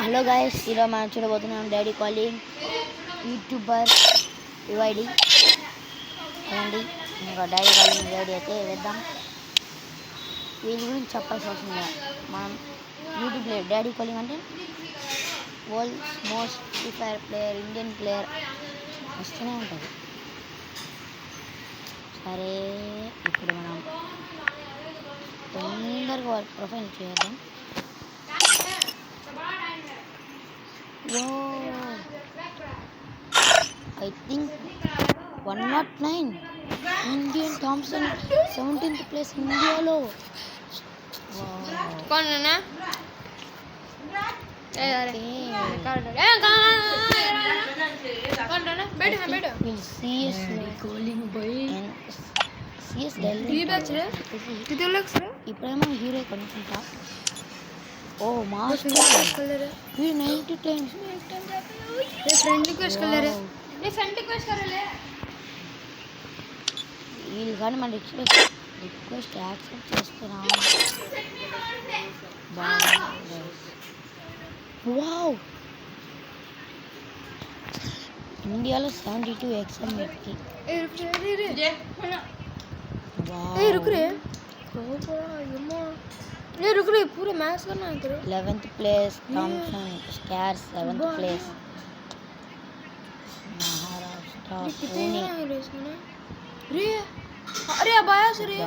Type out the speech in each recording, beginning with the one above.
Hello guys, ఈరోజు మనం చూడబోతున్నాం డాడీ కాలింగ్ యూట్యూబర్ యుఐడి అండి. ఇంకా డాడీ కాలింగ్ యుఐడి అయితే వేద్దాం. వీళ్ళ గురించి చెప్పాల్సి అవసరం మనం యూట్యూబ్లో డాడీ కాలింగ్ అంటే world's most free fire player, Indian player వస్తూనే ఉంటుంది. సరే, ఇప్పుడు మనం తొందరగా వాళ్ళ ప్రొఫైల్ చేద్దాం. I think 109 Indian Thompson 17th place ఇండియాలో. ఇప్పుడేమో హీరో కొనుక్కుంటా. ఓ మాస్టర్ 90 times फ्रेंड रिक्वेस्ट कर ले रे ये फ्रेंड रिक्वेस्ट कर ले వీళ్ళు కానీ మన రిక్వెస్ట్ యాక్సెప్ట్ చేస్తున్నా. వావ్, ఇండియాలో 72 XM8 रुक रे ये रुक रे पूरे मैच करना है तेरे 11th place Thompson Stars 7th place Maharashtra कितने है रे इसमें रे अरे अब आया से रे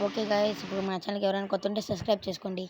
ఓకే గాయ్స్, ఇప్పుడు మన ఛానల్కి ఎవరైనా కొత్త ఉంటే సబ్స్క్రైబ్ చేసుకోండి.